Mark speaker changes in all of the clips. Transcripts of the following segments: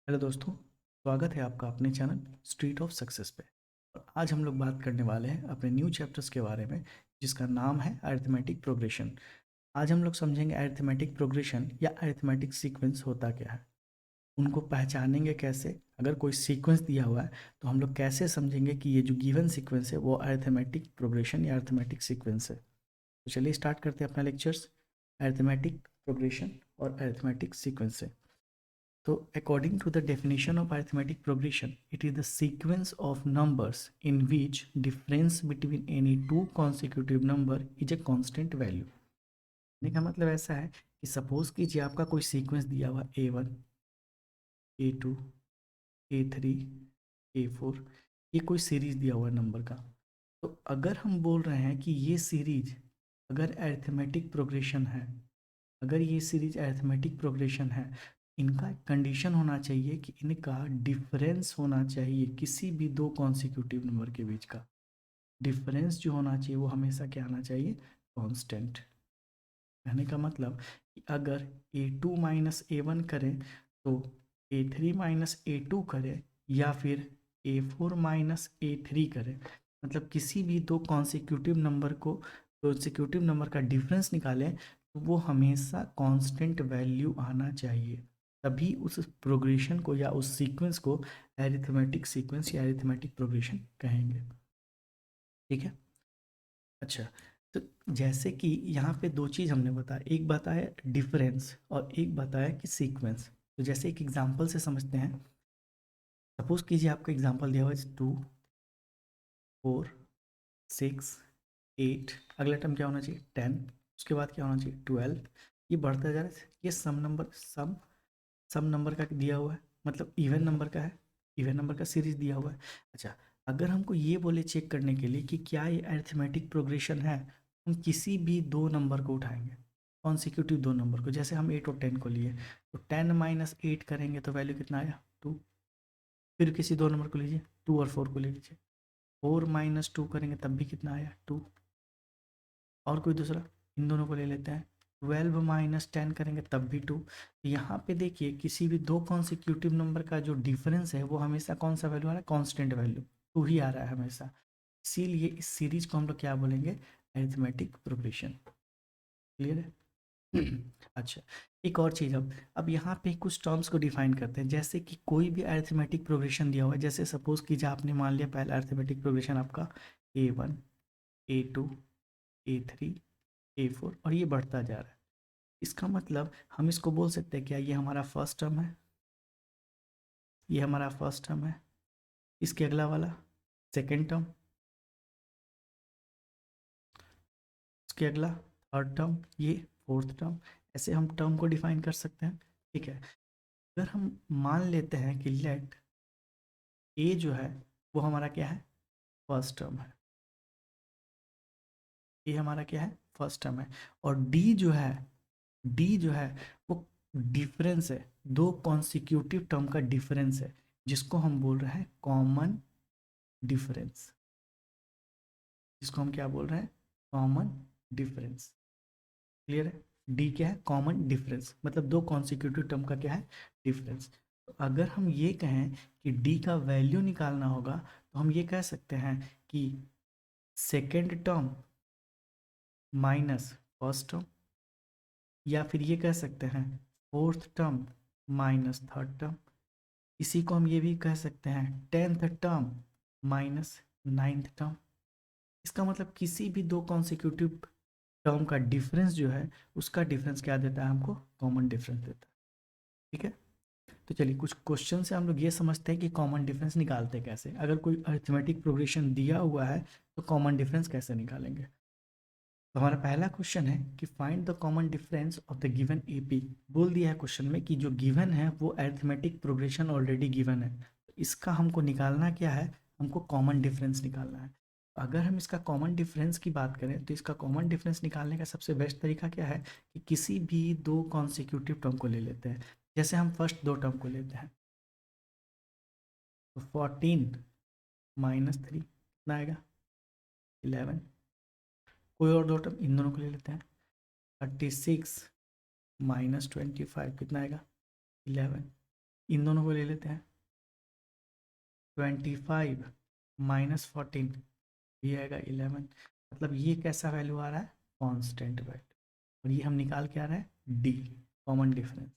Speaker 1: Hello दोस्तों, स्वागत है आपका अपने चैनल स्ट्रीट ऑफ सक्सेस पे। और आज हम लोग बात करने वाले हैं अपने न्यू चैप्टर्स के बारे में, जिसका नाम है अरिथमेटिक प्रोग्रेशन। आज हम लोग समझेंगे अरिथमेटिक प्रोग्रेशन या अरिथमेटिक सीक्वेंस होता क्या है, उनको पहचानेंगे कैसे। अगर कोई सीक्वेंस दिया हुआ है तो हम लोग कैसे समझेंगे कि ये जो गिवन सीक्वेंस है वो अरिथमेटिक प्रोग्रेशन या अरिथमेटिक सीक्वेंस है। तो चलिए स्टार्ट करते हैं अपना लेक्चर्स अरिथमेटिक प्रोग्रेशन और अरिथमेटिक सीक्वेंस से। So, according to the definition of arithmetic progression, it is the sequence of numbers in which difference between any two consecutive number is a constant value। कहने का मतलब ऐसा है कि suppose कीजिए आपका कोई सीक्वेंस दिया हुआ A1, A2, A3, A4, ये कोई सीरीज दिया हुआ नंबर का। तो अगर हम बोल रहे हैं कि ये सीरीज अगर अरिथमेटिक प्रोग्रेशन है, अगर ये सीरीज अरिथमेटिक प्रोग्रेशन है, इनका कंडीशन होना चाहिए कि इनका डिफरेंस होना चाहिए किसी भी दो कॉन्सिक्यूटिव नंबर के बीच का। डिफरेंस जो होना चाहिए वो हमेशा क्या आना चाहिए, कांस्टेंट। कहने का मतलब कि अगर A2 माइनस A1 करें तो A3 माइनस A2 करें, या फिर A4 माइनस A3 करें, मतलब किसी भी दो कॉन्सिक्यूटिव नंबर का डिफरेंस निकालें तो वो हमेशा कांस्टेंट वैल्यू आना चाहिए। तभी उस प्रोग्रेशन को या उस सीक्वेंस को एरिथमेटिक सीक्वेंस या एरिथमेटिक प्रोग्रेशन कहेंगे। ठीक है। अच्छा, तो जैसे कि यहाँ पे दो चीज़ हमने बताया, एक बताया डिफरेंस और एक बताया कि सीक्वेंस। तो जैसे एक एग्जांपल से समझते हैं। सपोज कीजिए आपका एग्जांपल दिया हुआ है 2, 4, 6, 8, अगला टर्म क्या होना चाहिए 10, उसके बाद क्या होना चाहिए 12। ये बढ़ता जा रहा है, ये सम नंबर का दिया हुआ है, मतलब इवन नंबर का है, इवन नंबर का सीरीज दिया हुआ है। अच्छा, अगर हमको ये बोले चेक करने के लिए कि क्या ये अरिथमेटिक प्रोग्रेशन है, हम किसी भी दो नंबर को उठाएंगे, कॉन्सिक्यूटिव दो नंबर को। जैसे हम 8 और 10 को लिए तो 10 माइनस 8 करेंगे तो वैल्यू कितना आया 2। फिर किसी दो नंबर को लीजिए, 2 और 4 को ले लीजिए, 4 माइनस 2 करेंगे तब भी कितना आया 2। और कोई दूसरा, इन दोनों को ले लेते हैं, 12 माइनस 10 करेंगे तब भी 2। तो यहाँ पे देखिए किसी भी दो कॉन्सिक्यूटिव नंबर का जो डिफरेंस है वो हमेशा कौन सा वैल्यू आ रहा है, कांस्टेंट वैल्यू 2 ही आ रहा है हमेशा। इसीलिए इस सीरीज को हम लोग क्या बोलेंगे, अरिथमेटिक प्रोग्रेशन। क्लियर है? अच्छा, एक और चीज़, अब यहाँ पे कुछ टर्म्स को डिफाइन करते हैं। जैसे कि कोई भी अरिथमेटिक प्रोग्रेशन दिया हुआ है, जैसे सपोज कीजिए आपने मान लिया पहला अरिथमेटिक प्रोग्रेशन आपका A1, A2, A3, A4 और ये बढ़ता जा रहा है। इसका मतलब हम इसको बोल सकते हैं क्या, ये हमारा फर्स्ट टर्म है, ये हमारा फर्स्ट टर्म है, इसके अगला वाला सेकेंड टर्म, इसके अगला थर्ड टर्म, ये फोर्थ टर्म। ऐसे हम टर्म को डिफाइन कर सकते हैं। ठीक है। अगर हम मान लेते हैं कि लेट ए जो है वो हमारा क्या है, फर्स्ट टर्म है, ये हमारा क्या है, फर्स्ट टर्म है। और डी जो है वो डिफरेंस है, दो कॉन्सिक्यूटिव टर्म का डिफरेंस है, जिसको हम बोल रहे हैं कॉमन डिफरेंस। जिसको हम क्या बोल रहे हैं, कॉमन डिफरेंस। क्लियर है? डी क्या है, कॉमन डिफरेंस, मतलब दो कॉन्सिक्यूटिव टर्म का क्या है, डिफरेंस। तो अगर हम ये कहें कि डी का वैल्यू निकालना होगा तो हम ये कह सकते हैं कि second term minus first term, या फिर ये कह सकते हैं fourth term minus third term. इसी को हम ये भी कह सकते हैं tenth term minus ninth term. इसका मतलब किसी भी दो कॉन्सिक्यूटिव टर्म का डिफरेंस जो है उसका डिफरेंस क्या देता है, हमको कॉमन डिफरेंस देता है। ठीक है। तो चलिए कुछ क्वेश्चन से हम लोग ये समझते हैं कि कॉमन डिफरेंस निकालते कैसे। अगर कोई अरिथमेटिक प्रोग्रेशन दिया हुआ है तो कॉमन डिफरेंस कैसे निकालेंगे। तो हमारा पहला क्वेश्चन है कि find the common difference of the given AP. बोल दिया है क्वेश्चन में कि जो गिवन है वो अरिथमेटिक प्रोग्रेशन ऑलरेडी गिवन है, तो इसका हमको निकालना क्या है, हमको कॉमन डिफरेंस निकालना है। अगर हम इसका कॉमन डिफरेंस की बात करें तो इसका कॉमन डिफरेंस निकालने का सबसे बेस्ट तरीका क्या है कि किसी भी दो कॉन्सिक्यूटिव टर्म को ले लेते हैं। जैसे हम फर्स्ट दो टर्म को लेते हैं तो 14 माइनस 3 कितना आएगा 11। कोई और दो टर्म इन दोनों को ले लेते हैं, 36 माइनस 25 कितना आएगा 11। इन दोनों को ले लेते हैं, 25 माइनस 14 ये आएगा 11। मतलब ये कैसा वैल्यू आ रहा है, कांस्टेंट वैल्यू, और ये हम निकाल के आ रहा है डी, कॉमन डिफरेंस।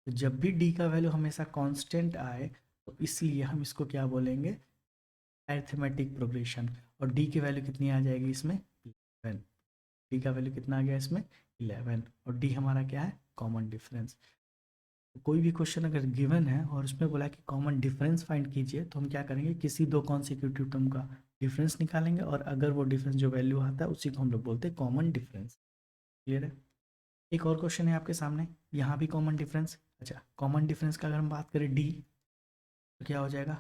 Speaker 1: तो जब भी डी का वैल्यू हमेशा कांस्टेंट आए तो इसलिए हम इसको क्या बोलेंगे, अरिथमेटिक प्रोग्रेशन। और डी की वैल्यू कितनी आ जाएगी इसमें, 11। डी का वैल्यू कितना आ गया इसमें, 11, और डी हमारा क्या है, कॉमन डिफरेंस। तो कोई भी क्वेश्चन अगर गिवन है और उसमें बोला है कि कॉमन डिफरेंस फाइंड कीजिए, तो हम क्या करेंगे, किसी दो कॉन्सिक्यूटिव टर्म का डिफरेंस निकालेंगे, और अगर वो डिफरेंस जो वैल्यू आता है उसी को हम लोग बोलते हैं कॉमन डिफरेंस। क्लियर है। एक और क्वेश्चन है आपके सामने, यहाँ भी कॉमन डिफरेंस। अच्छा, कॉमन डिफरेंस का अगर हम बात करें डी, तो क्या हो जाएगा,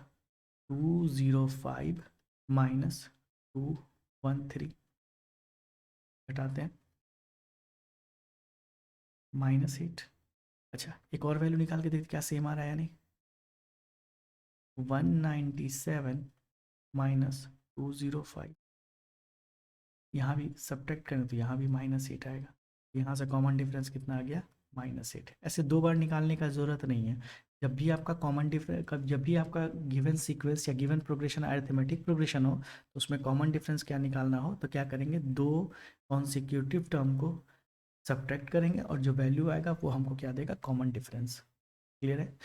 Speaker 1: 205 माइनस 213, घटाते हैं, -8। अच्छा, एक और वैल्यू निकाल के देखते क्या सेम आ रहा है या नहीं, 197 माइनस 205, यहाँ भी सब्ट्रैक्ट करें तो यहाँ भी -8 आएगा। यहाँ से कॉमन डिफरेंस कितना आ गया, -8। ऐसे दो बार निकालने का ज़रूरत नहीं है। जब भी आपका कॉमन डिफरेंस, जब भी आपका गिवन सीक्वेंस या गिवन प्रोग्रेशन अरिथमेटिक प्रोग्रेशन हो, तो उसमें कॉमन डिफरेंस क्या निकालना हो, तो क्या करेंगे, दो कॉन्सिक्यूटिव टर्म को सब्ट्रैक्ट करेंगे और जो वैल्यू आएगा वो हमको क्या देगा, कॉमन डिफरेंस। क्लियर है।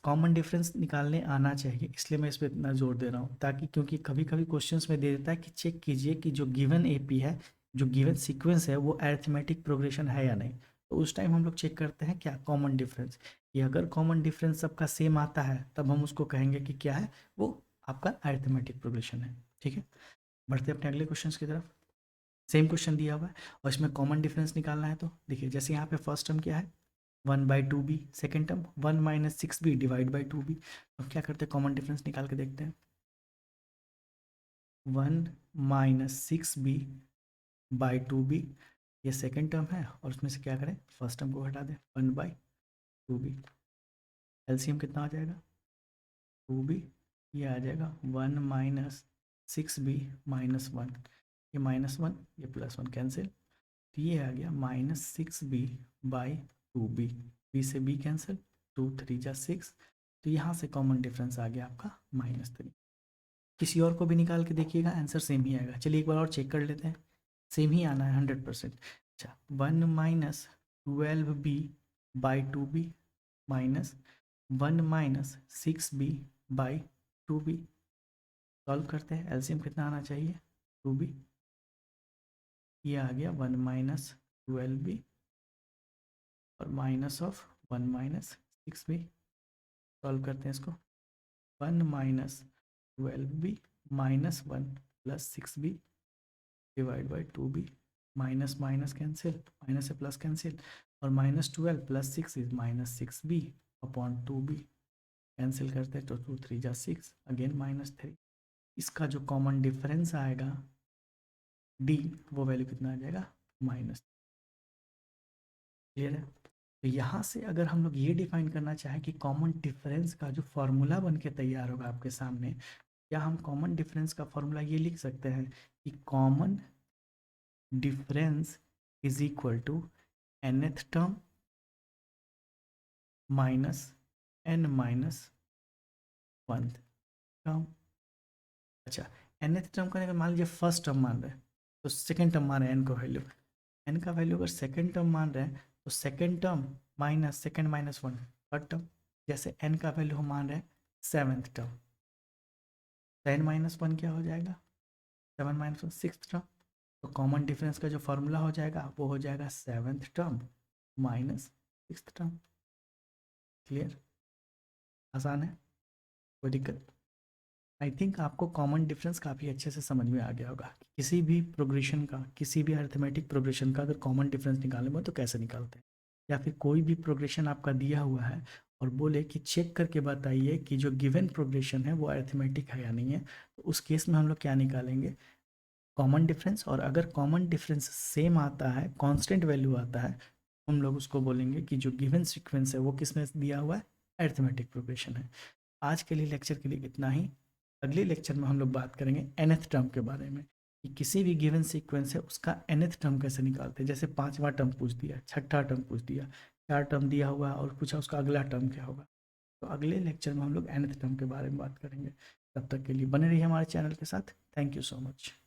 Speaker 1: कॉमन डिफरेंस निकालने आना चाहिए, इसलिए मैं इस पर इतना जोर दे रहा हूँ, ताकि क्योंकि कभी कभी क्वेश्चंस में दे देता है कि चेक कीजिए कि जो गिवन एपी है, जो गिवन सीक्वेंस है, वो अरिथमेटिक प्रोग्रेशन है या नहीं। तो उस टाइम हम लोग चेक करते हैं क्या, कॉमन डिफरेंस। ये अगर कॉमन डिफरेंस सबका सेम आता है तब हम उसको कहेंगे कि क्या है, वो आपका अरिथमेटिक प्रोग्रेशन है। ठीक है, बढ़ते हैं अपने अगले क्वेश्चन की तरफ। सेम क्वेश्चन दिया हुआ है और इसमें कॉमन डिफरेंस निकालना है। तो देखिए, जैसे यहाँ पे फर्स्ट टर्म क्या है, 1/2b, second term 1 minus 6b divide by 2b। अब क्या करते हैं, कॉमन डिफरेंस निकाल के देखते हैं, 1 माइनस 6b बाई 2b, ये सेकेंड टर्म है, और उसमें से क्या करें, फर्स्ट टर्म को हटा दें, 1/2b। एलसीएम कितना आ जाएगा, 2b, ये आ जाएगा 1 माइनस 6b माइनस 1, ये -1, ये +1 कैंसिल, तो ये आ गया -6b बाई 2b, b से b कैंसिल, 2 3 जा 6, तो यहाँ से कॉमन डिफरेंस आ गया आपका -3। किसी और को भी निकाल के देखिएगा, आंसर सेम ही आएगा। चलिए एक बार और चेक कर लेते हैं, सेम ही आना है 100%। अच्छा, 1 minus 12b by 2b minus 1 minus 6b by 2b, solve करते हैं, एलसीएम कितना आना चाहिए, 2b, ये आ गया 1 माइनस 12b और minus of 1 minus 6b, solve करते हैं इसको, 1 minus 12b minus 1 plus 6b divide by 2b, minus minus cancel, minus से प्लस कैंसिल, और -12 plus 6 is -6b upon 2b, cancel करते हैं तो 2 3 जा 6, अगेन -3। इसका जो कॉमन डिफरेंस आएगा d, वो वैल्यू कितना आ जाएगा, -। क्लियर है। तो यहाँ से अगर हम लोग ये डिफाइन करना चाहें कि कॉमन डिफरेंस का जो फॉर्मूला बन के तैयार होगा आपके सामने, क्या हम कॉमन डिफरेंस का फॉर्मूला ये लिख सकते हैं कि common difference is equal to nth term minus n minus 1 term. अच्छा, nth टर्म का अगर मान लीजिए फर्स्ट टर्म मान रहे हैं, तो सेकेंड टर्म मान रहे हैं n का वैल्यू, n का वैल्यू अगर सेकेंड टर्म मान रहे हैं तो second term minus second minus 1 third term. जैसे n का वैल्यू हम मान रहे हैं सेवेंथ टर्म, 10 माइनस 1 क्या हो जाएगा, 7 माइनस 1 सिक्स टर्म। तो कॉमन डिफरेंस का जो फॉर्मूला हो जाएगा वो हो जाएगा seventh term minus six term. Clear, आसान है, कोई दिक्कत। आई थिंक आपको कॉमन डिफरेंस काफ़ी अच्छे से समझ में आ गया होगा कि किसी भी प्रोग्रेशन का, किसी भी अरिथमेटिक प्रोग्रेशन का अगर कॉमन डिफरेंस निकालने में तो कैसे निकालते हैं, या फिर कोई भी प्रोग्रेशन आपका दिया हुआ है और बोले कि चेक करके बताइए कि जो गिवन प्रोग्रेशन है वो अरिथमेटिक है या नहीं है, तो उस केस में हम लोग क्या निकालेंगे, कॉमन डिफरेंस। और अगर कॉमन डिफरेंस सेम आता है, कांस्टेंट वैल्यू आता है, हम लोग उसको बोलेंगे कि जो गिवन सीक्वेंस है वो किसमें दिया हुआ है, अरिथमेटिक प्रोग्रेशन है। आज के लिए लेक्चर के लिए इतना ही। अगले लेक्चर में हम लोग बात करेंगे nth टर्म के बारे में, कि किसी भी गिवन सीक्वेंस है उसका nth टर्म कैसे निकालते हैं। जैसे पांचवा टर्म पूछ दिया, छठा टर्म पूछ दिया, चार टर्म दिया हुआ और पूछा उसका अगला टर्म क्या होगा। तो अगले लेक्चर में हम लोग nth टर्म के बारे में बात करेंगे। तब तक के लिए बने रहिए हमारे चैनल के साथ। Thank you so much.